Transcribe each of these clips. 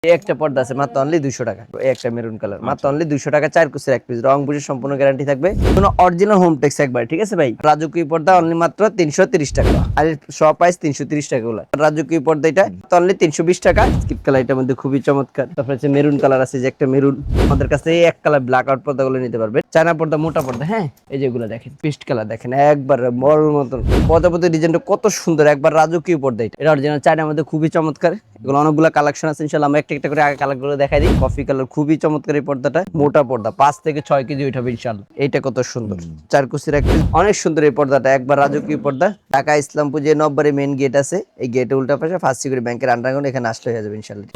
একটা পর্দা আছে মাত্র অনলি 200 টাকা। একটা মেরুন কালার মাত্র অনলি 200 টাকা, 4 কুচের এক পিস, রং বুঝে সম্পূর্ণ গ্যারান্টি থাকবে, কোনো অরিজিনাল হোম টেক্স একবার, ঠিক আছে ভাই। রাজকীয় পর্দা অনলি মাত্র 330 টাকা, আর সব প্রাইস 330 টাকা গুলো। রাজকীয় পর্দা এটা অনলি 320 টাকা। স্কিপ কালার এটার মধ্যে খুবই চমৎকার। তারপরে আছে মেরুন কালার আছে, যে একটা মেরুন। আমাদের কাছে এই এক কালার ব্ল্যাক আউট পর্দা গুলো নিতে পারবেন। চায়না পর্দা, মোটা পর্দা, হ্যাঁ এই যেগুলো দেখেন পেস্ট কালার দেখেন, একবার বড় মতন পর্দাপতি ডিজাইনটা কত সুন্দর, একবার রাজকীয় পর্দা। এটা অরিজিনাল চায়নার মধ্যে খুবই চমৎকার। এগুলো অনেকগুলো কালেকশন আছে, ইনশাআল্লাহ আমরা একটা একটা করে আগে কালার গুলো দেখাই দিই। কফি কালার খুবই চমৎকার এই পর্দাটা, মোটা পর্দা 5 থেকে 6 কেজি ওইটা হবে ইনশাআল্লাহ। এইটা কত সুন্দর, 4 কুচির এক পিস, অনেক সুন্দর এই পর্দাটা, একবার রাজকীয় পর্দা। ঢাকা ইসলামপুর যে নব্বরে মেইন গেট আছে, এই গেটে উল্টা পাশে ফার্স্ট সিকিউরিটি ব্যাংকের আন্ডারগ্রাউন্ড, এখানে আসলে হয়ে যাবে ইনশাআল্লাহ।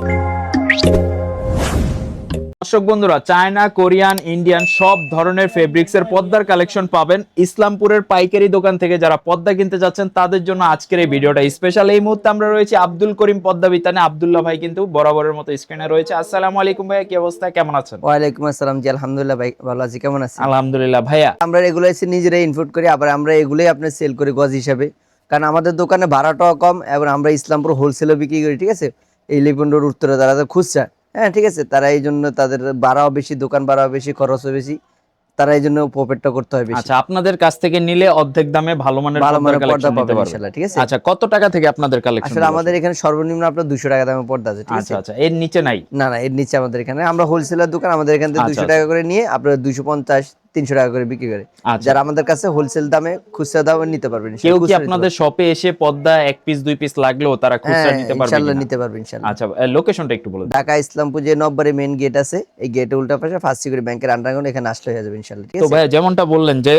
দর্শক বন্ধুরা, চায়না, কোরিয়ান, ইন্ডিয়ান সব ধরনের ফেব্রিক্স এর পর্দার কালেকশন পাবেন ইসলামপুরের পাইকারি দোকান থেকে। যারা পর্দা কিনতে যাচ্ছেন তাদের জন্য আজকের এই ভিডিওটা স্পেশাল। এই মুহূর্তে আমরা রয়েছি আব্দুল করিম পর্দা বিতানে। আব্দুল্লাহ ভাই কিন্তু বরাবরের মতো স্ক্রিনে রয়েছে। আসসালামু আলাইকুম ভাইয়া, কি অবস্থা, কেমন আছেন? ওয়ালাইকুম আসসালাম, জি আলহামদুলিল্লাহ ভাই ভালো আছি, কেমন আছেন? আলহামদুলিল্লাহ ভাইয়া। আমরা এগুলো এসে নিজেরাই ইনপুট করি, আবার আমরা এগুলোই আপনার সেল করি গজ হিসাবে, কারণ আমাদের দোকানে ভাড়াটাও কম, এবং আমরা ইসলামপুর হোলসেলও বিক্রি করি, ঠিক আছে। এই লিপন্ডোর উত্তরে তারা তো খুচরা, হ্যাঁ ঠিক আছে, তারা এই জন্য তাদের ভাড়াও বেশি, দোকান ভাড়াও বেশি, খরচও বেশি, তারা এই জন্য প্রফিটটা করতে হয় বেশি। আচ্ছা, আপনাদের কাছ থেকে নিলে অর্ধেক দামে ভালো মানের পর্দার কালেকশন নিতে পারবেন ইনশাআল্লাহ, ঠিক আছে। আচ্ছা, কত টাকা থেকে আপনাদের কালেকশন? আসলে আমাদের এখানে সর্বনিম্ন আপনার 200 টাকা দামের পর্দা আছে, ঠিক আছে। আচ্ছা আচ্ছা, এর নিচে নাই? না না, এর নিচে আমাদের এখানে, আমরা হোলসেলার দোকান, আমাদের এখান থেকে 200 টাকা করে নিয়ে আপনার 250 300 টাকা করে বিক্রি করে। যারা আমাদের কাছে হোলসেল দামে, খুচরা দামে নিতে পারবেন। কেউ কি আপনাদের শপে এসে পর্দা এক পিস দুই পিস লাগলেও তারা খুচরা নিতে পারবে? ইনশাআল্লাহ নিতে পারবে ইনশাআল্লাহ। আচ্ছা, লোকেশনটা একটু বলে দিন। ঢাকা ইসলামপুর যে নব্বরে মেইন গেট আছে, এই গেটে উল্টা পাশে ফার্স্ট সিকিউরিটি ব্যাংকের আন্ডারগ্রাউন্ড, এখানে আসলে হয়ে যাবে ইনশাআল্লাহ, ঠিক তো আছে। ভাই যেমনটা বললেন যে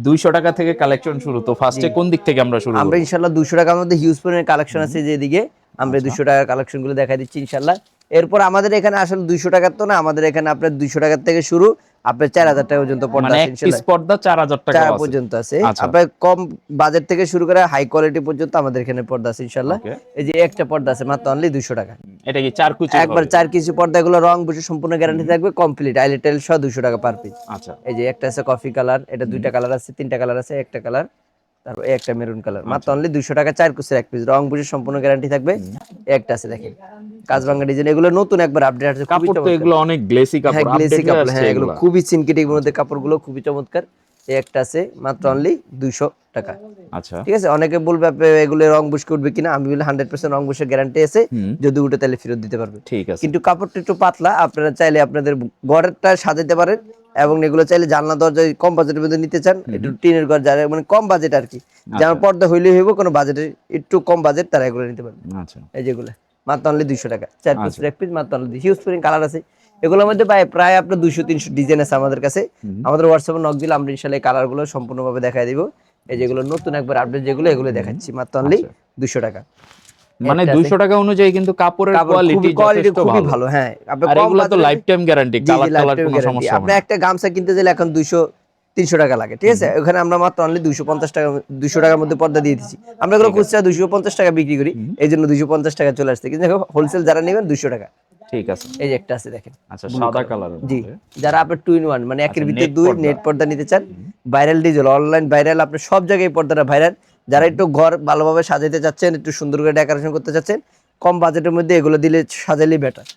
200 টাকা থেকে কালেকশন শুরু, তো ফার্স্টে কোন দিক থেকে আমরা শুরু করব? আমরা ইনশাআল্লাহ 200 টাকার মধ্যে হিউজ পরিমাণের কালেকশন আছে যেদিকে, আমরা 200 টাকার কালেকশন গুলো দেখাই দিচ্ছি ইনশাআল্লাহ। এরপর আমাদের এখানে আসলে 200 টাকার তো না, আমাদের এখানে আপনার 200 টাকার থেকে শুরু, আপনার 4000 টাকা পর্যন্ত পর্দা আছে ইনশাআল্লাহ। পর্দা 4000 টাকা পর্যন্ত আছে। আপনার কম বাজেট থেকে শুরু করে হাই কোয়ালিটি পর্যন্ত আমাদের এখানে পর্দা আছে ইনশাআল্লাহ। এই যে একটা পর্দা আছে মাত্র অনলি 200 টাকা। এটা কি 4 কুচি? একবার 4 কেজি পর্দা, এগুলো রং বুঝে সম্পূর্ণ গ্যারান্টি থাকবে, কমপ্লিট আইলেটেল সহ 200 টাকা পার পিস। আচ্ছা, এই যে একটা আছে কফি কালার, এটা দুইটা কালার আছে, তিনটা কালার আছে, একটা কালার, তারপর একটা মেরুন কালার, মাত্র অনলি 200 টাকা, 4 কুচের এক পিস, রং বুঝে সম্পূর্ণ গ্যারান্টি থাকবে। একটা আছে দেখেন কাজভাঙ্গা ডিজাইন, এগুলো নতুন একবার আপডেট আছে, কাপড় তো এগুলো অনেক গ্লেসি কাপড়, হ্যাঁ গ্লেসি কাপড়, হ্যাঁ এগুলো খুবই সিনকেটিক এর মধ্যে, কাপড়গুলো খুবই চমৎকার। এই একটা আছে মাত্র অনলি 200 টাকা। আচ্ছা, ঠিক আছে। অনেকে বলবে আপনি এগুলো রং বুশ করবে কিনা, আমি বলি 100% রং বুশের গ্যারান্টি আছে, যদি উঠে তাহলে ফেরত দিতে পারবে, ঠিক আছে। কিন্তু কাপড়টা একটু পাতলা, আপনারা চাইলে আপনাদের ঘরটা সাজাতে পারেন, এবং এগুলো চাইলে জানলা দরজা কম বাজেটের মধ্যে নিতে চান, একটু টিনের ঘর যারা মানে কম বাজেট আর কি, যেমন পর্দা হইলে হইব, কোনো বাজেটে একটু কম বাজেট তারা এগুলো নিতে পারবে। আচ্ছা, এই যেগুলো মাত্র অনলি 200 টাকা, 4 পিস এক পিস, মাত্র অনলি। হিউজ পরিমাণ কালার আছে এগুলোর মধ্যে, প্রায় আপনার 200-300 ডিজাইন আছে আমাদের কাছে। আমাদের হোয়াটসঅ্যাপে নক দিলে আমরা ইনশাআল্লাহ এই কালারগুলো সম্পূর্ণভাবে দেখাই দিব। এই যেগুলো নতুন একবার আপডেট যেগুলো, এগুলো দেখাচ্ছি মাত্র অনলি 200 টাকা। মানে 200 টাকা অনুযায়ী কিন্তু কাপড়ের কোয়ালিটি খুবই ভালো, হ্যাঁ। আর এগুলো তো লাইফ টাইম গ্যারান্টি, কালার কোনো সমস্যা হবে না। আপনি একটা গামছা কিনতে গেলে এখন 200-300 টাকা লাগে, ঠিক আছে, ওখানে আমরা মাত্র অনলি 250 টাকা, 200 টাকার মধ্যে পর্দা দিয়ে দিচ্ছি। আমরা এগুলো খুচরা 250 টাকা বিক্রি করি, এই জন্য 250 টাকা চলে আসছে, কিন্তু হোলসেল যারা নেবেন 200 টাকা। ঠিক আছে। এই যে একটা আছে দেখেন, আচ্ছা, সাদা কালারের, জি, যারা আপনার 2 in 1 মানে একের ভিতরে দুই নেট পর্দা নিতে চান, ভাইরাল ডিজিটাল অনলাইন ভাইরাল, আপনি সব জায়গায় পর্দাটা ভাইরাল। যারা একটু ঘর ভালোভাবে সাজাতে চাচ্ছেন, একটু সুন্দর করে ডেকোরেশন করতে চাচ্ছেন, কম বাজেটের মধ্যে এগুলো দিলে সাজালেই বেটার,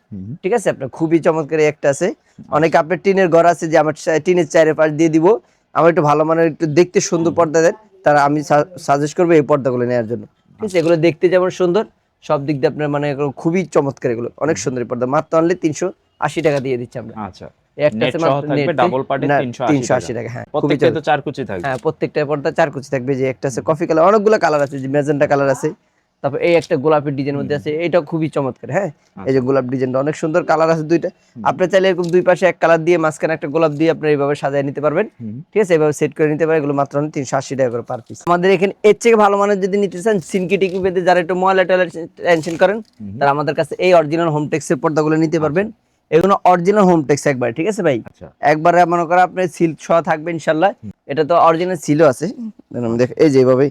ঠিক আছে। আপনার খুবই চমৎকার একটা আছে। অনেকে আপনার টিনের ঘর আছে যে আমার টিনের চারে পাশ দিয়ে দিব, আমার একটু ভালো মানের একটু দেখতে সুন্দর পর্দা দেন, তারা আমি সাজেস্ট করবো এই পর্দাগুলো নেওয়ার জন্য, ঠিক আছে। এগুলো দেখতে যেমন সুন্দর, সব দিক দিয়ে আপনার মানে খুবই চমৎকার, এগুলো অনেক সুন্দর পর্দা, মাত্র অনলি 380 টাকা দিয়ে দিচ্ছি আমরা। আচ্ছা, একটা আছে মাত্র ডাবল পার্টে 380 টাকা, হ্যাঁ প্রত্যেকটা তো 4 কুচি থাকবে। হ্যাঁ প্রত্যেকটা পর্দা 4 কুচি থাকবে। যে একটা আছে কফি কালার, অনেকগুলো কালার আছে, যে ম্যাজেন্টা কালার আছে, তারপর এই একটা গোলাপের ডিজাইন মধ্যে আছে, এটা খুবই চমৎকার, হ্যাঁ। এই যে গোলাপ ডিজাইনটা অনেক সুন্দর, কালার আছে দুইটা। আপনি চাইলে এরকম দুই পাশে এক কালার দিয়ে মাঝখানে একটা গোলাপ দিয়ে আপনি এইভাবে সাজিয়ে নিতে পারবেন, ঠিক আছে, এইভাবে সেট করে নিতে পারবেন। এগুলো মাত্র 380 টাকা করে পার পিস। আমাদের এখানে এর থেকে ভালো মানের যদি নিতে চান, সিনকেটিক বেঁধে যারা একটু ময়লা টয়লা টেনশন করেন, তারা আমাদের কাছে এই অরিজিনাল হোম টেক্সের পর্দাগুলো নিতে পারবেন। এগুলো অরিজিনাল হোম টেক্স একবার, ঠিক আছে ভাই, একবারে মনে করেন আপনার সিল সহ থাকবে ইনশাআল্লাহ। এটা তো অরিজিনাল সিলও আছে, দেখ এই যে এইভাবে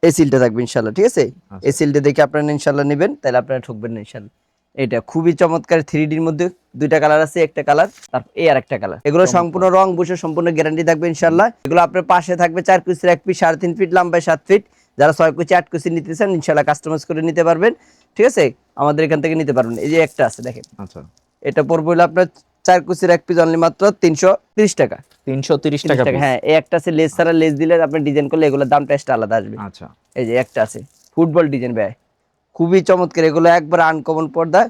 এই সিলটা থাকবে ইনশাআল্লাহ, ঠিক আছে। এই সিলটা দেখে আপনারা ইনশাআল্লাহ নেবেন, তাহলে আপনারা ঠকবেন না ইনশাআল্লাহ। এটা খুবই চমৎকার 3D এর মধ্যে, দুইটা কালার আছে, একটা কালার তারপর এই আর একটা কালার। এগুলো সম্পূর্ণ রং বসে সম্পূর্ণ গ্যারান্টি থাকবে ইনশাআল্লাহ। এগুলো আপনার পাশে থাকবে 4 কুচির এক পিস, 3.5 ফিট লম্বায় 7 ফিট। যারা 6 কুচি 8 কুচি নিতে চান ইনশাআল্লাহ কাস্টমাইজ করে নিতে পারবেন। ঠিক আছে, আমাদের এখান থেকে নিতে পারবেন। এই যে একটা আছে দেখেন, আচ্ছা, এটা পড়বে হলো আপনার 4 কুচির এক পিস অনলি মাত্র 330 টাকা। 330 টাকা টাকা পিস। হ্যাঁ, এই একটা আছে লেস ছাড়া, লেস দিলে আপনি ডিজাইন করলে এগুলোর দামটা এক্সট্রা আলাদা আসবে। আচ্ছা, এই যে একটা আছে ফুটবল ডিজাইন ভাই, খুবই চমৎকার, এগুলো একবার আনকমন পর্দা,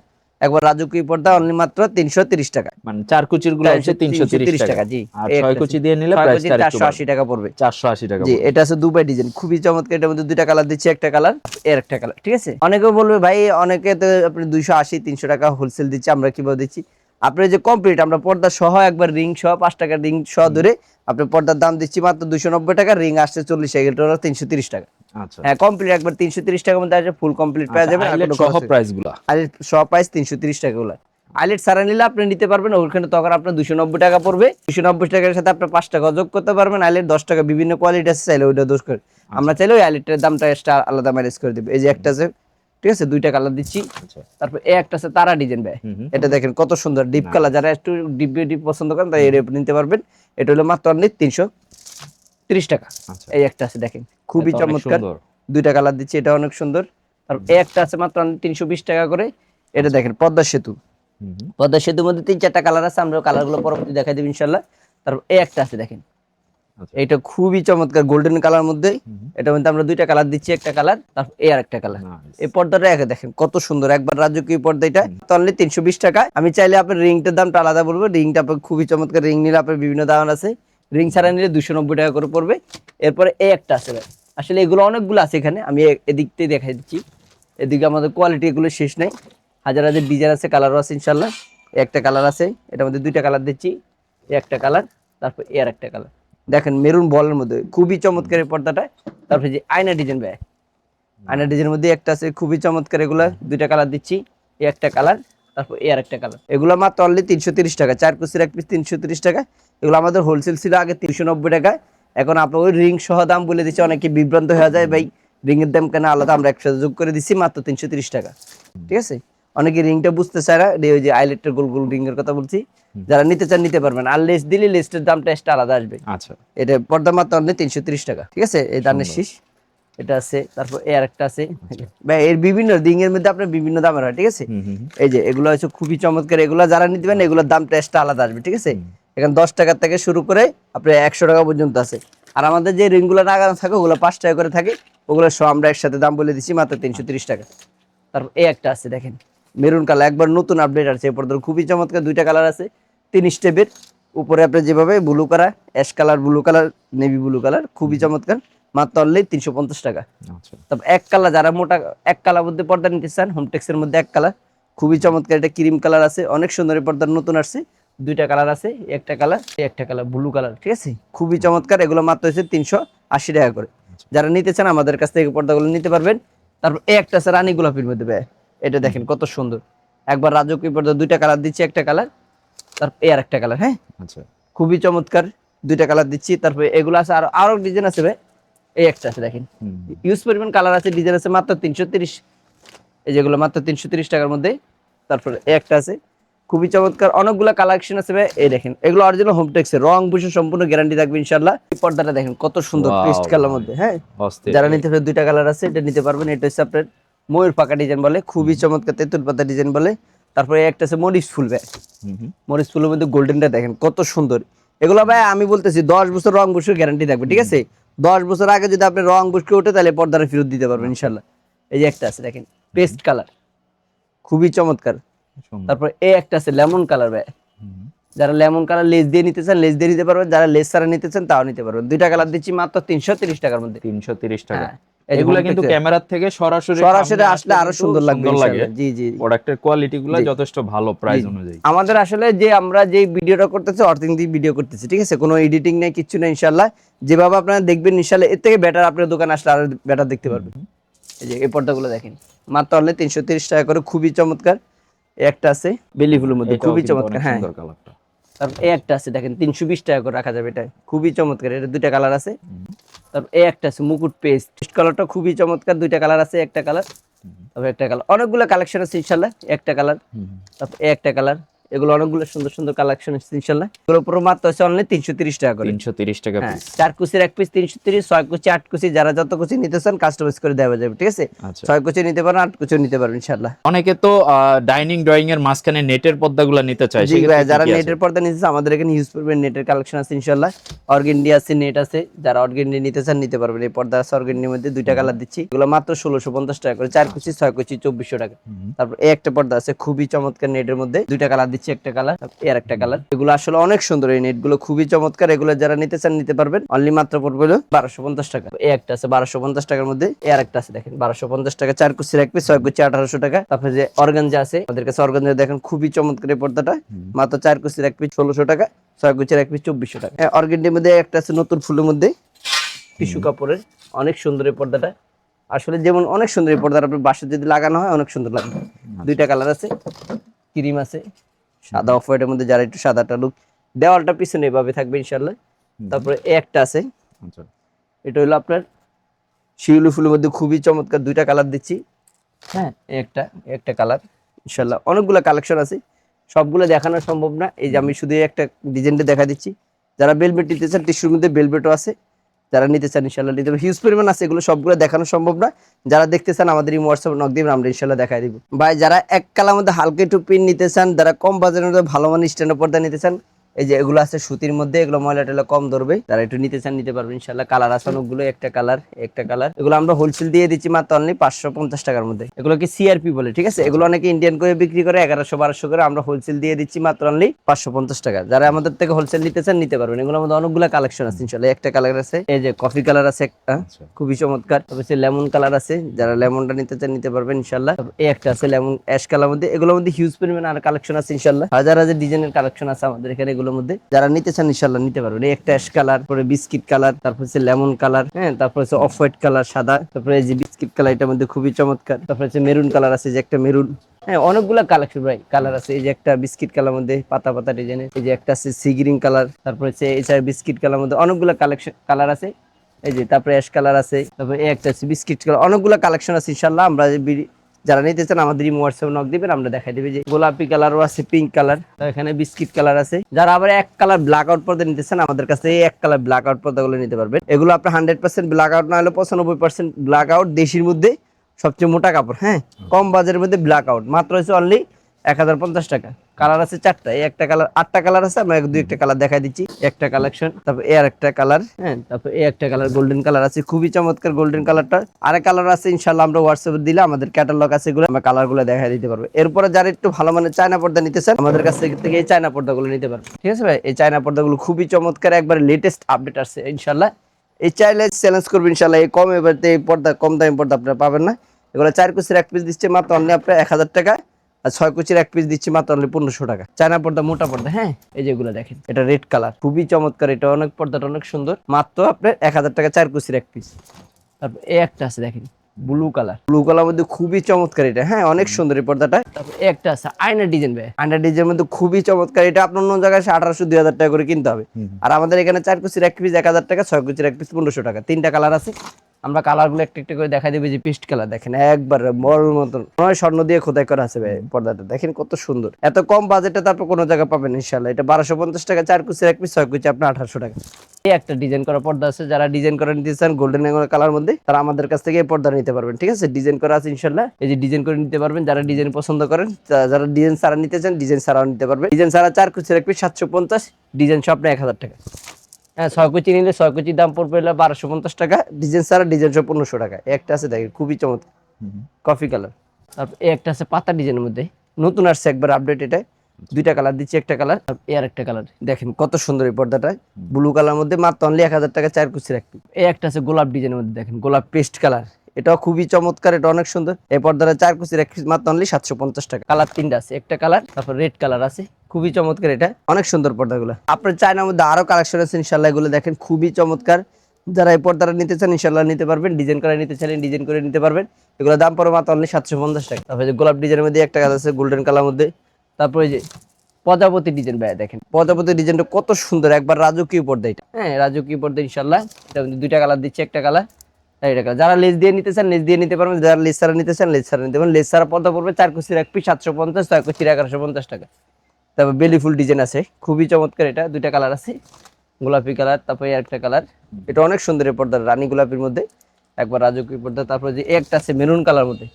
একবার রাজকীয় পর্দা, অনলি মাত্র 330 টাকা। মানে 4 কুচির গুলো হচ্ছে 330 টাকা। জি, আর এই 6 একটা কুচি আছে। দিয়ে নিলে 6 প্রাইসটা কুচি আরেকটু 480 টাকা পড়বে। 480 টাকা জি, পড়বে। এটা আছে দুবাই ডিজাইন, খুবই চমৎকার, এটার মধ্যে দুইটা কালার দিচ্ছি, একটা কালার এর একটা কালার। ঠিক আছে, অনেকে বলবে ভাই, অনেকে তো আপনি 280 300 টাকা হোলসেল দিচ্ছি, আমরা কিভাবে দিচ্ছি? আপনার যে কমপ্লিট আমরা পর্দা সহ একবার রিং সহ 5 টাকা রিং সহ ধরে আপনি পর্দার দাম দিচ্ছি মাত্র 290 টাকা, রিং আসছে 40, এগুলো 330 টাকা। আচ্ছা, হ্যাঁ, কমপ্লিট একবার 330 টাকার মধ্যে আসবে, ফুল কমপ্লিট পেয়ে যাবেন। আর আইলেট কোনো সহ খরচ নেই। প্রাইসগুলো। আইলেট সহ প্রাইস 330 টাকা গুলো। আইলেট সারা নিলে আপনি নিতে পারবেন ওখানে, তখন আপনার 290 টাকা পড়বে। 290 টাকার সাথে আপনি 5 টাকা যোগ করতে পারবেন। আইলেট 10 টাকা, বিভিন্ন কোয়ালিটি আছে, চাইলে ওইটা দোষ করে আমরা চাইলে ওই আইলেটের দামটা এক্সট্রা আলাদা ম্যানেজ করে দেব। এই যে একটা আছে, ঠিক আছে, দুইটা কালার দিচ্ছি। আচ্ছা, তারপর এই একটা আছে তারা ডিজাইন ভাই, এটা দেখেন কত সুন্দর ডিপ কালার, যারা একটু ডিপ ডিপ পছন্দ করেন তাই এটা নিতে পারবেন। এটা হলো মাত্র অনলি 330 টাকা। আচ্ছা, এই একটা আছে দেখেন, খুবই এটা অনেক চমৎকার, সুন্দর। দুইটা কালার দিচ্ছি, এটা অনেক সুন্দর। তারপর এই একটা আছে মাত্র 320 টাকা করে। এটা দেখেন পদ্মা সেতু, পদ্মা সেতুর মধ্যে 3-4টা কালার আছে, আমরা কালারগুলো পরবর্তী দেখাই দেব ইনশাল্লাহ। তারপর এই একটা আছে দেখেন, আচ্ছা, এটা খুবই চমৎকার গোল্ডেন কালার মধ্যে, এটার মধ্যে আমরা দুইটা কালার দিচ্ছি, একটা কালার তারপর এই আর একটা কালার। Nice. এই পর্দাটা একে দেখেন কত সুন্দর, একবার রাজকীয় পর্দা, এটা অনলি 320 টাকা। আমি চাইলে আপনার রিংটার দামটা আলাদা বলবো, রিংটা আপনার খুবই চমৎকার, রিং নিলে আপনার বিভিন্ন দাম আছে, রিং ছাড়া নিলে 290 টাকা করে পড়বে। এরপরে এই একটা আছে ভাই, আসলে এগুলো অনেকগুলো আছে এখানে, আমি এদিক থেকে দেখাই দিচ্ছি। এদিকে আমাদের কোয়ালিটি এগুলো শেষ নাই, হাজার হাজার ডিজাইন আছে, কালারও আছে ইনশাল্লাহ। এই একটা কালার আছে, এটার মধ্যে দুইটা কালার দিচ্ছি, এই একটা কালার তারপর এর একটা কালার। দেখেন মেরুন বলের মধ্যে খুবই চমৎকার এই পর্দাটা। তারপরে যে আয়না ডিজাইন ভাই, আয়না ডিজাইনের মধ্যে একটা আছে খুবই চমৎকার, এগুলা দুইটা কালার দিচ্ছি, এই একটা কালার তারপর এর একটা কালার। এগুলো মাত্র অনলি 330 টাকা, 4 কুচির এক পিস 330 টাকা। এগুলো আমাদের হোলসেল ছিল আগে 390 টাকা, এখন আপনার ওই রিং সহ দাম বলে দিচ্ছি, অনেকে বিভ্রান্ত হয়ে যায় ভাই রিং এর দাম কেন আলাদা, আমরা একসাথে যোগ করে দিচ্ছি মাত্র 330 টাকা। ঠিক আছে, অনেকে রিংটা বুঝতে চায় না, ওই যে আইলেটের গোল গোল রিং এর কথা বলছি, যারা নিতে চান নিতে পারবেন, আর লেস দিলে লেসের দামটা এক্সট্রা আলাদা আসবে। আচ্ছা, এটা পর্দা মাত্র অনলি 330 টাকা। ঠিক আছে, এই দানের শীষ এটা আছে, তারপর এর একটা আছে ভাই, এর বিভিন্ন রিং এর মধ্যে আপনার বিভিন্ন দামের হয়। ঠিক আছে, এই যে এগুলো হচ্ছে খুবই চমৎকার, এগুলো যারা নিতে পারেন এগুলোর দামটা এক্সট্রা আলাদা আসবে। ঠিক আছে, এখানে 10 টাকা থেকে শুরু করে আপনার 100 টাকা পর্যন্ত আছে। আর আমাদের যে রিংগুলো লাগানো থাকে ওগুলো 5 টাকা করে থাকে, ওগুলো সব আমরা একসাথে দাম বলে দিচ্ছি মাত্র 330 টাকা। তারপর এই একটা আছে দেখেন মেরুন কালার, একবার নতুন আপডেট আছে, এরপর খুবই চমৎকার, দুইটা কালার আছে, 3 স্টেপের উপরে আপনার যেভাবে blue colour, ash colour, blue colour, navy blue colour, খুবই চমৎকার, মাত্র অনলি 350 টাকা। আচ্ছা, তারপর এক কালার, যারা মোটা এক কালার মধ্যে পর্দা নিতে চান, হোমটেক্স এর মধ্যে এক কালার, খুবই চমৎকার, এটা ক্রিম কালার আছে, অনেক সুন্দর, এই পর্দার নতুন আসছে, দুইটা কালার আছে, একটা কালার একটা কালার ব্লু কালার। ঠিক আছে, খুবই চমৎকার, এগুলো মাত্র হচ্ছে 380 টাকা করে। যারা নিতে চান আমাদের কাছ থেকে পর্দাগুলো নিতে পারবেন। তারপর এই একটা আছে রানী গোলাপির মধ্যে ভাই, এটা দেখেন কত সুন্দর, একবার রাজকীয় পর্দা, দুইটা কালার দিচ্ছি, একটা কালার তারপর এই আর একটা কালার। হ্যাঁ, আচ্ছা, খুবই চমৎকার, দুইটা কালার দিচ্ছি। তারপরে এগুলো আছে, আরো ডিজাইন আছে ভাই, এই একটা আছে দেখেন, ইউজ পরিমাণ কালার আছে, ডিজাইন আছে, মাত্র 330, এই যেগুলো মাত্র 330 টাকার মধ্যে। তারপরে এই একটা আছে খুবই চমৎকার, অনেকগুলো কালেকশন আছে ভাই, এই দেখেন এগুলো অরিজিনাল হোমটেক্স এর, রং বুঝে সম্পূর্ণ গ্যারান্টি থাকবে ইনশাআল্লাহ। এই পর্দাটা দেখেন কত সুন্দর Wow, পেস্ট কালার মধ্যে। হ্যাঁ, অস্থির। যারা নিতে পারেন দুইটা কালার আছে, এটা নিতে পারবেন। এটা হচ্ছে আপনার ময়ূর পাকা ডিজাইন বলে, খুবই চমৎকার, তেঁতুল পাতা ডিজাইন বলে। তারপরে একটা আছে মরিচ ফুল ভাই, মরিচ ফুলের মধ্যে গোল্ডেনটা দেখেন কত সুন্দর। এগুলো ভাই আমি বলতেছি 10 বছর রং বসে গ্যারান্টি থাকবে। ঠিক আছে, 10 বছর আগে যদি আপনি রং বসকে ওঠে তাহলে পর্দাটা ফেরত দিতে পারবেন ইনশাল্লাহ। এই যে একটা আছে দেখেন পেস্ট কালার, খুবই চমৎকার। সুন্দর। তারপর এই একটা আছে লেমন কালার ভাই, যারা লেমন কালার লেস দিয়ে নিতে চান লেস দিয়ে নিতে পারবেন, যারা লেস ছাড়া নিতে চান তাও নিতে পারবেন। দুইটা কালার দিচ্ছি মাত্র 330 টাকার মধ্যে। 330 টাকা। হ্যাঁ, এই যে এগুলা Hometex কিন্তু এর। ক্যামেরার থেকে সরাসরি সরাসরি সামনে আসলে আরো কিন্তু সুন্দর লাগবে লাগে। ইনশাআল্লাহ। জি জি, প্রোডাক্টের কোয়ালিটি গুলো জি। যথেষ্ট ভালো প্রাইস অনুযায়ী। আমাদের আসলে যে আমরা যে ভিডিওটা করতেছি অথেন্টিক ভিডিও করতেছি। ঠিক আছে, কোনো এডিটিং নেই, কিচ্ছু নেই ইনশাআল্লাহ। যেভাবে আপনারা দেখবেন ইনশাআল্লাহ এর থেকে বেটার আপনার দোকানে আসলে আরো বেটার দেখতে পারবেন। এই যে এই পর্দাগুলো দেখেন মাত্র অনলি 330 টাকা করে, খুবই চমৎকার। এই একটা আছে বেলি ফুলের মধ্যে, এটাও খুবই কিন্তু চমৎকার। অনেক হ্যাঁ, সুন্দর কালারটা। তারপর এই একটা আছে দেখেন 320 টাকা করে রাখা যাবে, এটা খুবই চমৎকার, এটা দুইটা কালার আছে। তারপর এই একটা আছে মুকুট পেস্ট কালারটা খুবই চমৎকার, দুইটা কালার আছে, একটা কালার তারপর একটা কালার, অনেকগুলো কালেকশন আছে ইনশাআল্লাহ। একটা কালার, তারপর এই একটা কালার, এগুলো অনেকগুলো সুন্দর সুন্দর কালেকশন আছে ইনশাআল্লাহ। এগুলো পুরো মাত্র আছে অনলি 330 টাকা করে। 330 টাকা হ্যাঁ, পিস। 4 কুচির এক পিস 330, 6 কুচি 8 কুচি যারা যত কুচি নিতে চান কাস্টমাইজ করে দেওয়া যাবে, ঠিক আছে? আচ্ছা। 6 কুচি নিতে পারেন, 8 কুচি নিতে পারবেন ইনশাআল্লাহ। অনেকে তো ডাইনিং ড্রয়িং এর মাঝখানে নেটের পর্দাগুলো নিতে চায়, জি ভাই, সেক্ষেত্রে যারা কি কি আছে? নেটের পর্দা নিতে চান আমাদের এখানে ইউজ করবেন, নেটের কালেকশন আছে ইনশাআল্লাহ। অর্গেন্ডি আছে, নেট আছে, যারা অর্গেন্ডি নিতে চান নিতে পারবেন। এই পর্দা আছে অর্গেন্ডির মধ্যে দুইটা কালার দিচ্ছি, এগুলো মাত্র 1650 টাকা করে। 4 কুচি 6 কুচি 2400 টাকা। তারপর এই একটা পর্দা আছে খুবই চমৎকার নেটের মধ্যে, দুইটা কালার দিচ্ছি, একটা কালার এর একটা কালার। এগুলো আসলে অনেক সুন্দর, এই নেট গুলো খুবই চমৎকার। এগুলো যারা নিতে চান নিতে পারবেন, অনলি মাত্র পড়বে হলো 1250 টাকা। এই একটা আছে 1250 টাকার মধ্যে, এর একটা আছে দেখেন 1250 টাকা। 4 কুচি এক পিস 6 কুচি 1800 টাকা। তারপরে যে অর্গানজা আছে আমাদের কাছে, অর্গানজা দেখেন খুবই চমৎকার এই পর্দাটা, মাত্র 4 কুচির এক পিস 1600 টাকা, 6 কুচির এক পিস 2400 টাকা। অর্গেন্ডির মধ্যে একটা আছে নতুন ফুলের মধ্যে টিস্যু কাপড়ের, অনেক সুন্দর এই পর্দাটা। আসলে যেমন অনেক সুন্দর এই পর্দাটা, আপনার বাসায় যদি লাগানো হয় অনেক সুন্দর লাগবে। দুইটা কালার আছে, ক্রিম আছে, সাদা অফ হোয়াইটের মধ্যে, যারা একটু সাদাটা লুক, দেওয়ালটা পিছনে এভাবে থাকবে ইনশাআল্লাহ। তারপরে এই একটা আছে, আচ্ছা। এটা হলো আপনার শিউলি ফুলের মধ্যে খুবই চমৎকার, দুইটা কালার দিচ্ছি। হ্যাঁ, এই একটা কালার ইনশাআল্লাহ। অনেকগুলো কালেকশন আছে, সবগুলো দেখানো সম্ভব না। এই যে আমি শুধু এই একটা ডিজাইনটা দেখা দিচ্ছি। যারা বেলভেট নিতে চান, টিস্যুর মধ্যে বেলভেটও আছে, যারা নিতে চান ইনশাআল্লাহ নিতে পারবেন। হিউজ পরিমাণ আছে, এগুলো সবগুলো দেখানো সম্ভব না। যারা দেখতে চান আমাদের এই হোয়াটসঅ্যাপ নক দিবেন, আমরা ইনশাআল্লাহ দেখাই দিব। ভাই যারা এক কালার মধ্যে হালকা একটু প্রিন্ট নিতে চান, যারা কম বাজারের মধ্যে ভালো মানের স্ট্যান্ডার্ড পর্দা নিতে চান, এই যে এগুলো আছে সুতির মধ্যে, এগুলো ময়লা টেলা কম ধরবে, যারা একটু নিতে চান নিতে পারবেন ইনশাআল্লাহ। কালার আছে অনেকগুলো, একটা কালার একটা কালার। এগুলো আমরা হোলসেল দিয়ে দিচ্ছি মাত্র অনলি 550 টাকার মধ্যে। এগুলো কি সিআরপি বলে, ঠিক আছে? এগুলো অনেকে ইন্ডিয়ান করে বিক্রি করে 1100-1200 করে, আমরা হোলসেল দিয়ে দিচ্ছি মাত্র অনলি 550 টাকা। যারা আমাদের থেকে হোলসেল নিতে চান নিতে পারবেন। এগুলোর মধ্যে অনেকগুলো কালেকশন আছে ইনশাআল্লাহ। একটা কালার আছে, এই যে কফি কালার আছে একটা, খুবই চমৎকার। তারপরে লেমন কালার আছে, যারা লেমনটা নিতে চান নিতে পারবেন ইনশাআল্লাহ। এই একটা আছে লেমন অ্যাশ কালার মধ্যে, এগুলোর মধ্যে হিউজ পরিমাণ আর কালেকশন আছে ইনশাআল্লাহ। হাজার হাজার ডিজাইনের কালেকশন আছে আমাদের এখানে, এগুলোর মধ্যে যারা নিতে চান ইনশাআল্লাহ নিতে পারবেন। এই একটা অ্যাশ কালার, পরে বিস্কিট কালার, তারপর হচ্ছে লেমন কালার, হ্যাঁ, তারপর হচ্ছে অফ হোয়াইট কালার সাদা, তারপরে এই যে বিস্কিট কালার, এটার মধ্যে খুবই চমৎকার। তারপর হচ্ছে মেরুন কালার আছে, যে একটা মেরুন, হ্যাঁ, অনেকগুলো কালেকশন ভাই কালার আছে। এই যে একটা বিস্কিট কালার মধ্যে পাতা পাতা ডিজাইনের, এই যে একটা আছে সি গ্রিন কালার, তারপর হচ্ছে এই বিস্কিট কালার মধ্যে অনেকগুলো কালেকশন কালার আছে। এই যে তারপরে অ্যাশ কালার আছে, তারপরে এই একটা আছে বিস্কিট কালার, অনেকগুলো কালেকশন আছে ইনশাআল্লাহ। আমরা যারা নিতে চান আমাদের এই হোয়াটসঅ্যাপ নক দিবেন, আমরা দেখাই দিবে। যে গোলাপি কালারও আছে, পিঙ্ক কালার, এখানে বিস্কিট কালার আছে। যারা আবার এক কালার ব্ল্যাক আউট পর্দা নিতে চান, আমাদের কাছে এই এক কালার ব্ল্যাক আউট পর্দাগুলো নিতে পারবেন। এগুলো আপনার 100% ব্ল্যাক আউট না হলে 95% ব্ল্যাক আউট, দেশির মধ্যে সবচেয়ে মোটা কাপড়, হ্যাঁ, কম বাজারের মধ্যে ব্ল্যাক আউট, মাত্র হচ্ছে অনলি 1050 টাকা। কালার আছে 4টা, এই একটা কালার, 8টা কালার আছে, আমরা দুই একটা কালার দেখাই দিচ্ছি। একটা কালেকশন, তারপর এর একটা কালার, হ্যাঁ, তারপর এই একটা কালার গোল্ডেন কালার আছে, খুবই চমৎকার গোল্ডেন কালারটা। আরেক কালার আছে ইনশাআল্লাহ, আমরা হোয়াটসঅ্যাপে দিলে আমাদের ক্যাটালগ আছে, এগুলো আমরা কালারগুলো দেখাই দিতে পারবো। এরপরে যারা একটু ভালো মানের চায়না পর্দা নিতে চান, আমাদের কাছ থেকে এই চায়না পর্দাগুলো নিতে পারবেন, ঠিক আছে ভাই? এই চায়না পর্দাগুলো খুবই চমৎকার, একবার লেটেস্ট আপডেট আসছে ইনশাআল্লাহ। এই চাইলে চ্যালেঞ্জ করবেন ইনশাআল্লাহ, এই কম এবারে এই পর্দা, কম দামি পর্দা আপনারা পাবেন না। এগুলো 4 কুচির এক পিস দিচ্ছে মাত্র অনলি আপনার 1000 টাকা, আর 6 কুচির এক পিস দিচ্ছি মাত্র অনলি 1500 টাকা। চায়না পর্দা, মোটা পর্দা, হ্যাঁ, এই যেগুলো দেখেন, এটা রেড কালার, খুবই চমৎকার, এটা অনেক পর্দাটা অনেক সুন্দর, মাত্র আপনার 1000 টাকা 4 কুচির এক পিস। তারপর এই একটা আছে দেখেন ব্লু কালার, ব্লু কালার মধ্যে খুবই চমৎকার, এটা হ্যাঁ অনেক সুন্দর এই পর্দাটা। তারপর এই একটা আছে আয়না ডিজাইন, ভাই আয়না ডিজাইনের মধ্যে খুবই চমৎকার, এটা আপনার অন্য জায়গায় 1800-2000 টাকা করে কিনতে হবে, আর আমাদের এখানে 4 কুচির এক পিস 1000 টাকা, 6 কুচির এক পিস 1500 টাকা। 3টা কালার আছে, আমরা কালারগুলো একটা একটা করে দেখা দেবে। যে পেস্ট কালার দেখেন, একবার বড় মতন, নয় স্বর্ণ দিয়ে খোদাই করা আছে ভাই পর্দাটা, দেখেন কত সুন্দর। এত কম বাজেটে তারপর কোনো জায়গায় পাবেন ইনশাআল্লাহ। এটা 1250 টাকা, 4 কুচির এক পিস, 6 কুচি আপনার 1800 টাকা। এই একটা ডিজাইন করা পর্দা আছে, যারা ডিজাইন করে নিতে চান গোল্ডেন কালার মধ্যে, তারা আমাদের কাছ থেকে এই পর্দা নিতে পারবেন, ঠিক আছে? ডিজাইন করা আছে ইনশাআল্লাহ, এই যে ডিজাইন করে নিতে পারবেন যারা ডিজাইন পছন্দ করেন। যারা ডিজাইন ছাড়া নিতে চান, ডিজাইন ছাড়াও নিতে পারবেন। ডিজাইন ছাড়া 4 কুচির এক পিস 750, ডিজাইন সহ আপনার 1000 টাকা। হ্যাঁ, 6 কুচি নিলে 6 কুচির দাম পড়বে 1250 টাকা, ডিজাইন ছাড়া, ডিজাইন সহ 1500 টাকা। একটা আছে দেখেন খুবই চমৎকার কফি কালার। তারপর এই একটা আছে পাতা ডিজাইনের মধ্যে, নতুন আসছে একবার আপডেট, এটা 2টা কালার দিচ্ছি, একটা কালার এর একটা কালার, দেখেন কত সুন্দর এই পর্দাটা, ব্লু কালার মধ্যে, মাত্র অনলি 1000 টাকা 4 কুচির এক পিস। এই একটা আছে গোলাপ ডিজাইনের মধ্যে, দেখেন গোলাপ পেস্ট কালার, এটাও খুবই চমৎকার, এটা অনেক সুন্দর। এই পর্দাটা 4 কুচির এক পিস মাত্র অনলি 750 টাকা। কালার 3টা আছে, একটা কালার, তারপর রেড কালার আছে, খুবই চমৎকার, এটা অনেক সুন্দর পর্দাগুলো। আপনার চায়নার মধ্যে আরো কালেকশন আছে ইনশাআল্লাহ, এগুলো দেখেন খুবই চমৎকার। যারা এই পর্দাটা নিতে চান ইনশাআল্লাহ নিতে পারবেন, ডিজাইন করে নিতে চাইলে ডিজাইন করে নিতে পারবেন। এগুলো দাম পড়বে মাত্র অনলি 750 টাকা। তারপরে যে গোলাপ ডিজাইনের মধ্যে একটা কালার আছে গোল্ডেন কালার মধ্যে, তারপরে যে প্রজাপতি ডিজাইন, ভাই দেখেন প্রজাপতি ডিজাইনটা কত সুন্দর, একবার রাজকীয় পর্দা এটা, হ্যাঁ রাজকীয় পর্দা ইনশাআল্লাহ। এটা 2টা কালার দিচ্ছে, একটা কালার, এটা কালার। যারা লেস দিয়ে নিতে চান লেস দিয়ে নিতে পারবেন, যারা লেস ছাড়া নিতে চান লেস ছাড়া নিতে পারবেন। লেস ছাড়া পর্দা পড়বে 4 কুচির এক পিস 750, 6 কুচির 1150 টাকা। তারপর বেলি ফুল ডিজাইন আছে, খুবই চমৎকার। এটা দুইটা কালার আছে, গোলাপি কালার, তারপরে আরেকটা কালার। এটা অনেক সুন্দর এই পর্দা, রানী গোলাপির মধ্যে একবার রাজকীয় পর্দা। তারপরে যে একটা আছে মেরুন কালার মধ্যে,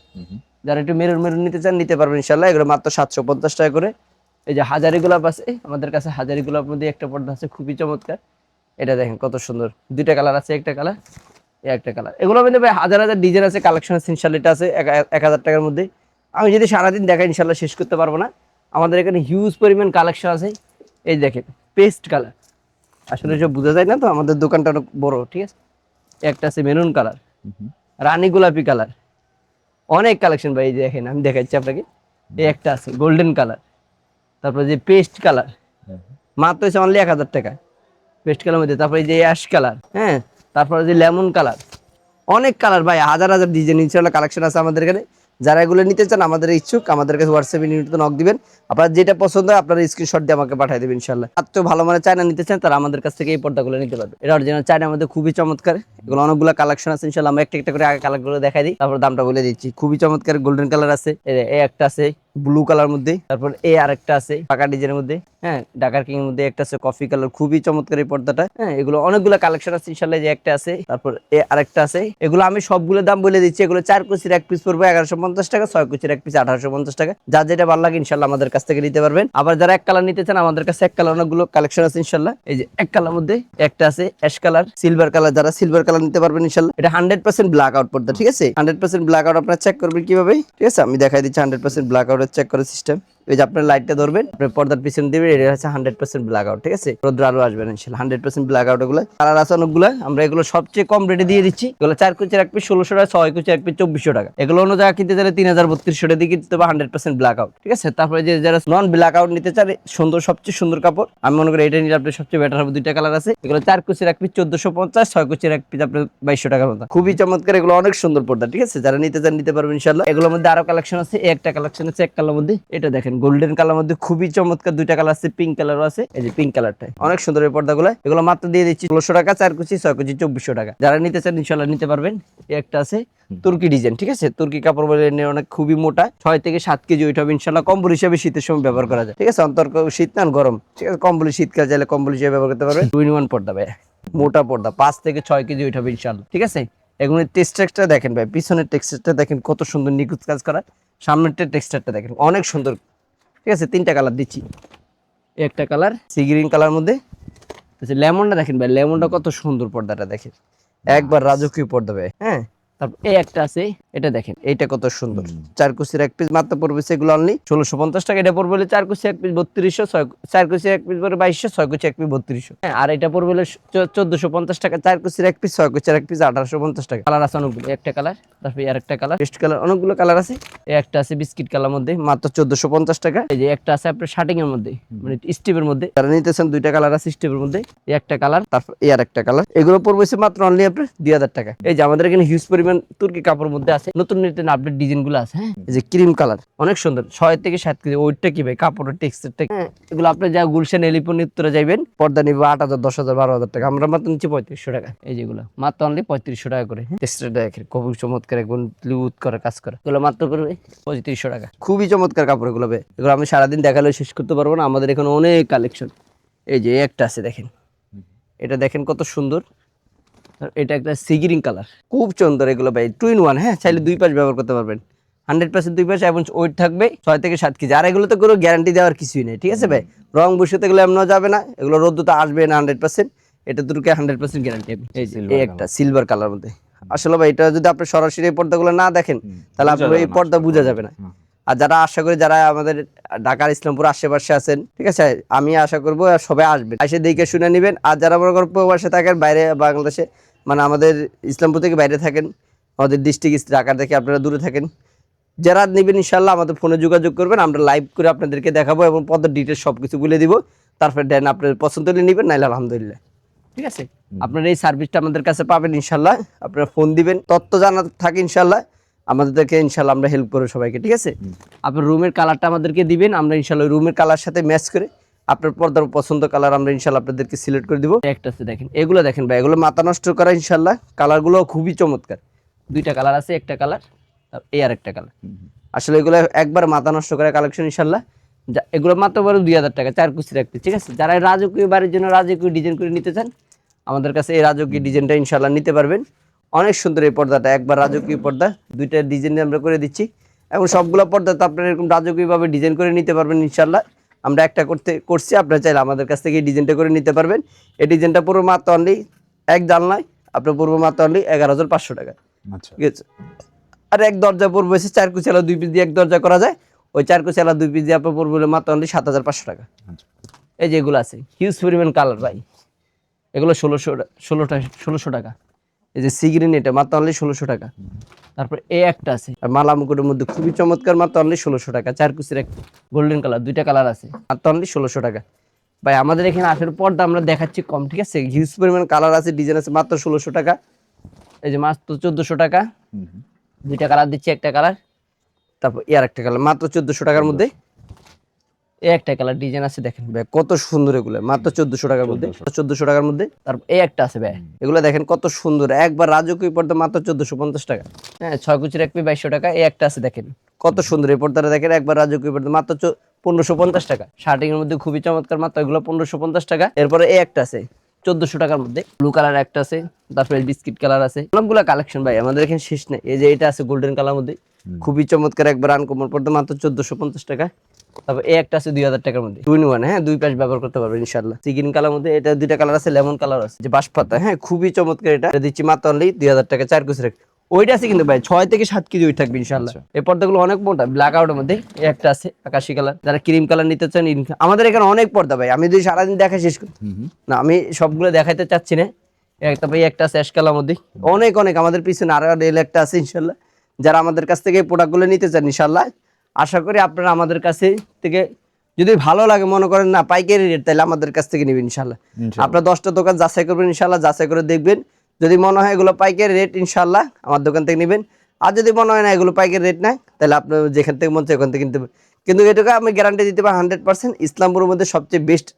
যারা একটু মেরুন মেরুন নিতে চান নিতে পারবেন ইনশাল্লাহ। এগুলো মাত্র 750 টাকা করে। এই যে হাজারি গোলাপ আছে আমাদের কাছে, হাজারি গোলাপ মধ্যে একটা পর্দা আছে খুবই চমৎকার। এটা দেখেন কত সুন্দর, দুইটা কালার আছে, একটা কালার একটা কালার। এগুলো মধ্যে ভাই হাজার হাজার ডিজাইন আছে, কালেকশন আছে ইনশাল্লাহ। এটা আছে 1000 টাকার মধ্যে। আমি যদি সারাদিন দেখাই ইনশাল্লাহ শেষ করতে পারবো না। আমাদের এখানে হিউজ পরিমাণ কালেকশন আছে। এই দেখেন পেস্ট কালার, আসলে সব বোঝা যায় না তো, আমাদের দোকানটা অনেক বড়, ঠিক আছে। একটা আছে মেরুন কালার, রানী গোলাপি কালার, অনেক কালেকশন ভাই। এই যে দেখেন আমি দেখাচ্ছি আপনাকে, এই একটা আছে গোল্ডেন কালার, তারপরে যে পেস্ট কালার মাত্র হচ্ছে অনলি 1000 টাকা পেস্ট কালার মধ্যে। তারপরে যে অ্যাশ কালার, হ্যাঁ, তারপরে যে লেমন কালার, অনেক কালার ভাই, হাজার হাজার ডিজাইন ইনশাআল্লাহ কালেকশন আছে আমাদের এখানে। যারা এগুলো নিতে চান আমাদের ইচ্ছুক, আমাদের কাছে হোয়াটসঅ্যাপে নিয়মিত নক দিবেন। আপনার যেটা পছন্দ হয় আপনারা স্ক্রিনশট দিয়ে আমাকে পাঠিয়ে দেবেন ইনশাআল্লাহ। আর তো ভালো মানে চায়না নিতে চান তারা আমাদের কাছ থেকে এই পর্দাগুলো নিতে পারবে। এটা অরিজিনাল চায়নার মধ্যে খুবই চমৎকার। এগুলো অনেকগুলো কালেকশন আছে ইনশাআল্লাহ। আমরা একটা একটা করে আগে কালারগুলো দেখাই দিই, তারপর দামটা বলে দিচ্ছি। খুবই চমৎকার গোল্ডেন কালার আছে, এই একটা আছে ব্লু কালার মধ্যে, তারপর এই আরেকটা আছে পাকা ডিজাইনের মধ্যে, হ্যাঁ, ঢাকার কিং এর মধ্যে একটা আছে কফি কালার, খুবই চমৎকার এই পর্দাটা। হ্যাঁ, এগুলো অনেকগুলো কালেকশন আছে ইনশাআল্লাহ। যে একটা আছে, তারপর এই আরেকটা আছে। এগুলো আমি সবগুলো দাম বলে দিচ্ছি। এগুলো 4 কুচির এক পিস পড়বে 1150 টাকা, 6 কুচির এক পিস 1850 টাকা। যার যেটা ভালো লাগে ইনশাআল্লাহ আমাদের কাছ থেকে নিতে পারবেন। আবার যারা এক কালার নিতে চান আমাদের কাছে এক কালার অনেকগুলো কালেকশন আছে ইনশাআল্লাহ। এই যে এক কালার মধ্যে একটা আছে অ্যাশ কালার, সিলভার কালার, যারা সিলভার কালার নিতে পারবেন ইনশাআল্লাহ। এটা 100% ব্ল্যাক আউট পর্দা, ঠিক আছে। 100% ব্ল্যাক আউট আপনারা চেক করবেন কিভাবে, ঠিক আছে, আমি দেখাই দিচ্ছি 100% ব্ল্যাক আউটের চেক করার সিস্টেম। এই যে আপনার লাইটটা ধরবেন, আপনার পর্দার পিছনে দিবেন, এটা হচ্ছে 100% ব্ল্যাক আউট, ঠিক আছে। রোদ্র আলো আসবে না ইনশাআল্লাহ। 100% ব্ল্যাক আউট। এগুলো কালার আছে অনেকগুলো, আমরা এগুলো সবচেয়ে কম রেটে দিয়ে দিচ্ছি। এগুলো 4 কুচির এক পিস 1600 টাকা, 6 কুচির এক পিস 2400 টাকা। এগুলো অন্য জায়গায় কিনতে চাইলে 3000-3200 টাকা দিয়ে কিনতে হবে 100% ব্ল্যাক আউট, ঠিক আছে। তারপরে যে যারা নন ব্ল্যাক আউট নিতে চান, সুন্দর সবচেয়ে সুন্দর কাপড়, আমি মনে করি এটা নিলে আপনি সবচেয়ে বেটার হবে। দুইটা কালার আছে, এগুলো 4 কুচির এক পিস 1450, 6 কুচির এক পিস আপনার 2200 টাকার মতো। খুবই চমৎকার, এগুলো অনেক সুন্দর পর্দা, ঠিক আছে। যারা নিতে চান নিতে পারবেন ইনশাআল্লাহ। এগুলোর মধ্যে আরো কালেকশন আছে, একটা কালেকশন আছে এক কালার মধ্যে, এটা দেখেন গোল্ডেন কালার মধ্যে খুবই চমৎকার। দুইটা কালার আছে, পিঙ্ক কালারও আছে। এই যে পিঙ্ক কালারটা অনেক সুন্দর এই পর্দাগুলো। এগুলো মাত্র দিয়ে দিচ্ছি 1600 টাকা, 4 কুচি 6 কুচি 2400 টাকা। যারা নিতে চান ইনশাআল্লাহ নিতে পারবেন। এই একটা আছে তুর্কি ডিজাইন, ঠিক আছে। তুর্কি কাপড় বলে অনেক খুবই মোটা, 6 থেকে 7 কেজি ওইটা হবে ইনশাআল্লাহ। কম্বল হিসেবে শীতের সময় ব্যবহার করা যায়, ঠিক আছে। অন্তর শীত না গরম, ঠিক আছে, কম্বল শীতকাল চাইলে কম্বল হিসেবে ব্যবহার করতে পারবেন। 2-in-1 পর্দা ভাই, মোটা পর্দা, 5 থেকে 6 কেজি ওইটা হবে ইনশাআল্লাহ, ঠিক আছে। এগুলোর টেক্সচারটা দেখেন ভাই, পিছনের টেক্সচারটা দেখেন কত সুন্দর নিখুঁত কাজ করা, সামনের টেক্সচারটা দেখেন অনেক সুন্দর, ঠিক আছে। 3টা কালার দিচ্ছি, একটা কালার সি গ্রিন কালার মধ্যে, লেমনটা দেখেন ভাই, লেমনটা কত সুন্দর, পর্দাটা দেখেন একবার রাজকীয় পর্দা ভাই, হ্যাঁ। তারপর এই একটা আছে, এটা দেখেন এইটা কত সুন্দর, 4 কুচির এক পিস মাত্র পড়বে সেগুলো অনলি 1650 টাকা। এটা পড়বে 4 কুচি এক পিস 3200, 4 কুচি এক পিস পড়বে 2200, 6 কুচি এক পিস 3200, হ্যাঁ। আর এটা পড়বে 1450 টাকা, 4 কুচির এক পিস 6 কুচির এক পিস 1850 টাকা। কালার আছে অনেকগুলো, একটা কালার, তারপর আর একটা কালার, পেস্ট কালার, অনেকগুলো কালার আছে। এই একটা আছে বিস্কিট কালার মধ্যে মাত্র 1450 টাকা। এই যে একটা আছে আপনার শার্টিং এর মধ্যে, মানে স্টিপের মধ্যে, যারা নিতেছেন দুইটা কালার আছে স্টিপের মধ্যে। এই একটা কালার, তারপর এই আর একটা কালার। এগুলো পড়বে মাত্র অনলি আপনার 2000 টাকা। এই যে আমাদের এখানে হিউজ পরিমাণ তুর্কি কাপড়ের মধ্যে আছে, নতুন নতুন আপডেট ডিজাইন গুলো আছে, হ্যাঁ। এই যে ক্রিম কালার অনেক সুন্দর, 6 থেকে 7 কেজি ওইটা কি ভাই, কাপড়ের টেক্সচারটা, হ্যাঁ। এগুলো আপনি যা গুলশান এলিপন উত্তরে যাইবেন, পর্দা নিবে 8000, 10000, 12000 টাকা। আমরা মাত্র নিচ্ছি 3500 টাকা। এই যেগুলো মাত্র অনলি 3500 টাকা করে। টেক্সচারটা দেখেন খুবই চমৎকার, একদম লিউট করে কাজ করে। এগুলো মাত্র করবে 3500 টাকা। খুবই চমৎকার কাপড় এগুলো ভাই। এগুলো আমি সারাদিন দেখালে শেষ করতে পারবো না, আমাদের এখানে অনেক কালেকশন। এই যে একটা আছে দেখেন, এটা দেখেন কত সুন্দর, এটা একটা সি গ্রিন কালার, খুব সুন্দর। এগুলো ভাই 2-in-1, হ্যাঁ, চাইলে দুই পাশ ব্যবহার করতে পারবেন, 100% দুই পাশ, এবং ওয়েট থাকবে 6 থেকে 7 কেজি। আর এগুলো তো কোনো গ্যারান্টি দেওয়ার কিছুই নেই, ঠিক আছে ভাই। রং বসে এগুলো এমনও যাবে না, এগুলো রোদ্দুতে আসবে না 100%। এটা দুটোকে 100% গ্যারান্টি। এই একটা সিলভার কালার মধ্যে, আসলে ভাই এটা যদি আপনি সরাসরি এই পর্দাগুলো না দেখেন তাহলে আপনার এই পর্দা বোঝা যাবে না। আর যারা আশা করি যারা আমাদের ঢাকার ইসলামপুর আশেপাশে আছেন, ঠিক আছে, আমি আশা করবো সবাই আসবেন, এসে দেখে শুনে নেবেন। আর যারা মনে করেন প্রবাসে থাকেন, বাইরে বাংলাদেশে, মানে আমাদের ইসলামপুর থেকে বাইরে থাকেন, আমাদের ডিস্ট্রিক্ট ঢাকা থেকে আপনারা দূরে থাকেন, যারা নেবেন ইনশাল্লাহ আমাদের ফোনে যোগাযোগ করবেন, আমরা লাইভ করে আপনাদেরকে দেখাবো এবং পদের ডিটেলস সবকিছু বলে দিব। তারপরে দেন আপনার পছন্দ হলে নেবেন, নাইলে আলহামদুলিল্লাহ, ঠিক আছে। আপনার এই সার্ভিসটা আমাদের কাছে পাবেন ইনশাল্লাহ। আপনারা ফোন দিবেন, তথ্য জানা থাকে ইনশাল্লাহ, আমাদেরকে ইনশাল্লাহ আমরা হেল্প করবো সবাইকে, ঠিক আছে। আপনার রুমের কালারটা আমাদেরকে দিবেন, আমরা ইনশাল্লাহ রুমের কালার সাথে ম্যাচ করে আপনার পর্দার পছন্দ কালার আমরা ইনশাল্লাহ আপনাদেরকে সিলেক্ট করে দিব। একটা আছে দেখেন, এগুলো দেখেন ভাই, এগুলো মাথা নষ্ট করা ইনশাল্লাহ, কালারগুলো খুবই চমৎকার। দুইটা কালার আছে, একটা কালার এই আর একটা কালার। আসলে এগুলো একবার মাথা নষ্ট করা কালেকশন ইনশাল্লাহ। এগুলো মাত্র বড় 2000 টাকা 4 কুচি রাখতে, ঠিক আছে। যারা রাজকীয় বাড়ির জন্য রাজকীয় ডিজাইন করে নিতে চান আমাদের কাছে এই রাজকীয় ডিজাইনটা ইনশাআল্লাহ নিতে পারবেন। অনেক সুন্দর এই পর্দাটা, একবার রাজকীয় পর্দা, দুইটা ডিজাইন আমরা করে দিচ্ছি এবং সবগুলো পর্দা তো আপনারা এরকম রাজকীয় ভাবে ডিজাইন করে নিতে পারবেন ইনশাআল্লাহ। আমরা একটা করছি, আপনারা চাইলে আমাদের কাছ থেকে এই ডিজাইনটা করে নিতে পারবেন। এই ডিজাইনটা পুরো মাত্র অনলি এক জানলায় আপনার পূর্ব মাত্র অনলি 11,500 টাকা, আচ্ছা ঠিক আছে। আর এক দরজা পড়বে হচ্ছে 4 কুচি আলা 2 পিস দিয়ে এক দরজা করা যায়, ওই 4 কুচি আলা 2 পিস দিয়ে আপনার পড়বে মাত্র অনলি 7,500 টাকা। এই যে এগুলো আছে হিউজ পরিমাণ কালার ভাই, এগুলো 1600 টাকা। এই যে সি গ্রিন এটা মাত্র অনলি 1600 টাকা। তারপর এই একটা আছে আর মালা মুকুটের মধ্যে খুবই চমৎকার, মাত্র অনলি 1600 টাকা। 4 কুচির এক গোল্ডেন কালার, দুইটা কালার আছে, মাত্র অনলি 1600 টাকা। ভাই আমাদের এখানে আসলে পর্দা আমরা দেখাচ্ছি কম, ঠিক আছে। হিউজ পরিমাণ কালার আছে, ডিজাইন আছে, মাত্র 1600 টাকা। এই যে মাত্র 1400 টাকা, দুইটা কালার দিচ্ছি, একটা কালার তারপর এর একটা কালার, মাত্র 1400 টাকার মধ্যে। এই একটা কালার ডিজাইন আছে, দেখেন ভাই কত সুন্দর, এগুলো মাত্র 1400 টাকার মধ্যে, 1400 টাকার মধ্যে। তারপর এই একটা আছে ভাই, এগুলো দেখেন কত সুন্দর, একবার রাজকীয় পর্দা মাত্র 1450 টাকা। হ্যাঁ 6 কুচির এক পিস 2200 টাকা। এই একটা আছে দেখেন কত সুন্দর, এই পর্দাটা দেখেন একবার রাজকীয় পর্দা মাত্র 1550 টাকা। শার্টিং এর মধ্যে খুবই চমৎকার, মাত্র এগুলো 1550 টাকা। এরপরে এই একটা আছে 1400 টাকার মধ্যে, ব্লু কালার একটা আছে, তারপরে বিস্কিট কালার আছে, অনেকগুলো কালেকশন ভাই আমাদের এখানে শেষ নেই। এই যে এটা আছে গোল্ডেন কালার মধ্যে, খুবই চমৎকার, একবার আনকমন পর্দা মাত্র 1450 টাকা। তারপর এই একটা আছে 2000 টাকার মধ্যে, 2 in 1, হ্যাঁ দুই পাশ ব্যবহার করতে পারবেন ইনশাআল্লাহ। সিগিন কালার মধ্যে এটা দুইটা কালার আছে, লেমন কালার আছে, যে বাঁশপাতা, হ্যাঁ খুবই চমৎকার। এটা দিচ্ছি মাত্র অনলি 2000 টাকা, 4 কুচি রাখ। ওইটা আছে কিন্তু ভাই 6 থেকে 7 কেজি ওই থাকবে ইনশাআল্লাহ। এই পর্দাগুলো অনেক মোটা, ব্ল্যাক আউটের মধ্যে। এই একটা আছে আকাশি কালার, যারা ক্রিম কালার নিতে চান আমাদের এখানে অনেক পর্দা ভাই, আমি যদি সারাদিন দেখা শেষ করি না, আমি সবগুলো দেখাইতে চাচ্ছি না। একটা ভাই একটা আছে অ্যাশ কালার মধ্যে, অনেক অনেক আমাদের পিছনে আরো একটা আছে ইনশাআল্লাহ। যারা আমাদের কাছ থেকে এই প্রোডাক্টগুলো নিতে চান ইনশাআল্লাহ, আশা করি আপনারা আমাদের কাছে থেকে যদি ভালো লাগে, মনে করেন না পাইকারি রেট, তাহলে আমাদের কাছ থেকে নেবেন ইনশাআল্লাহ। আপনারা 10টা দোকান যাচাই করবেন ইনশাআল্লাহ, যাচাই করে দেখবেন, যদি মনে হয় এগুলো পাইকারি রেট ইনশাআল্লাহ আমার দোকান থেকে নেবেন। আর যদি মনে হয় না এগুলো পাইকারি রেট না, তাহলে আপনার যেখান থেকে মন চায় ওখান থেকে কিনতে পারেন। কিন্তু এটুকু আমি গ্যারান্টি দিতে পারি 100% ইসলামপুরের মধ্যে সবচেয়ে বেস্ট,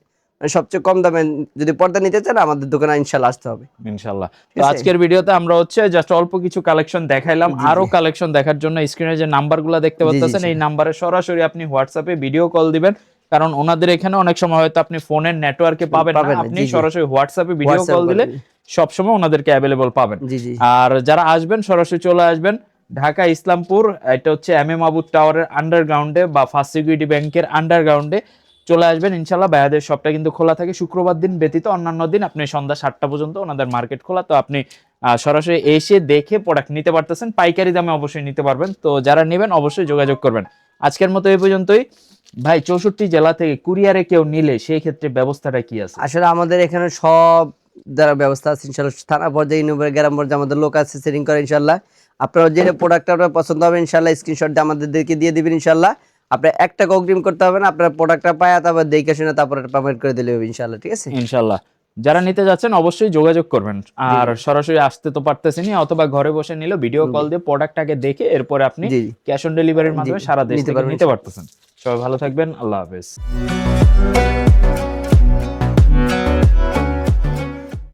সবচেয়ে কম দামে যদি পর্দা নিতে চান আমাদের দোকানে ইনশাআল্লাহ আসতে হবে ইনশাআল্লাহ। তো আজকের ভিডিওতে আমরা হচ্ছে জাস্ট অল্প কিছু কালেকশন দেখাইলাম, আরো কালেকশন দেখার জন্য স্ক্রিনে যে নাম্বারগুলো দেখতে পাচ্ছেন এই নাম্বারে সরাসরি আপনি হোয়াটসঅ্যাপে ভিডিও কল দিবেন, কারণ ওনাদের এখানে অনেক সময় হয়তো আপনি ফোনের নেটওয়ার্কে পাবেন না, আপনি সরাসরি হোয়াটসঅ্যাপে ভিডিও কল দিলে সবসময় ওনাদেরকে অ্যাভেলেবল পাবেন। আর যারা আসবেন সরাসরি চলে আসবেন ঢাকা ইসলামপুর, এটা হচ্ছে মাহবুব টাওয়ারের আন্ডারগ্রাউন্ডে বা ফার্স্ট সিকিউরিটি ব্যাংকের আন্ডারগ্রাউন্ডে চলে আসবেন ইনশাআল্লাহ। ভাইয়াদের শপটা কিন্তু খোলা থাকে শুক্রবার দিন ব্যতীত, অন্যান্য দিন আপনি সন্ধ্যা 7টা পর্যন্ত ওনাদের মার্কেট খোলা, তো আপনি সরাসরি এসে দেখে প্রোডাক্ট নিতে পারতেছেন, পাইকারি দামে অবশ্যই নিতে পারবেন। তো যারা নেবেন অবশ্যই যোগাযোগ করবেন। আজকের মতো এই পর্যন্তই ভাই। 64 জেলা থেকে কুরিয়ারে কেউ নিলে সেই ক্ষেত্রে ব্যবস্থাটা কি আছে? আসলে আমাদের এখানে সব দ্বারা ব্যবস্থা আছে ইনশাআল্লাহ, থানা পর্যায়ে, ইউনিভার্সিটি, গ্রাম পর্যায়ে আমাদের লোক আছে সেটিং করে ইনশাআল্লাহ। আপনারা যে প্রোডাক্ট আপনার পছন্দ হবে ইনশাআল্লাহ স্ক্রিনশট দিয়ে আমাদেরকে দিয়ে দিবেন ইনশাআল্লাহ। আপনার 1 টাকা অগ্রিম করতে হবে না, আপনার প্রোডাক্টটা পায়া তারপর দেখে শুনে তারপর পেমেন্ট করে দিলে হবে ইনশাআল্লাহ, ঠিক আছে ইনশাআল্লাহ। যারা নিতে যাচ্ছেন অবশ্যই যোগাযোগ করবেন। আর সরাসরি আসতে তো পারতেছেন না, অথবা ঘরে বসে নিলে ভিডিও কল দিয়ে প্রোডাক্টটাকে দেখে এরপরে আপনি ক্যাশ অন ডেলিভারির মাধ্যমে সারা দেশ থেকে নিতে পারতেছেন। সবাই ভালো থাকবেন, আল্লাহ হাফেজ।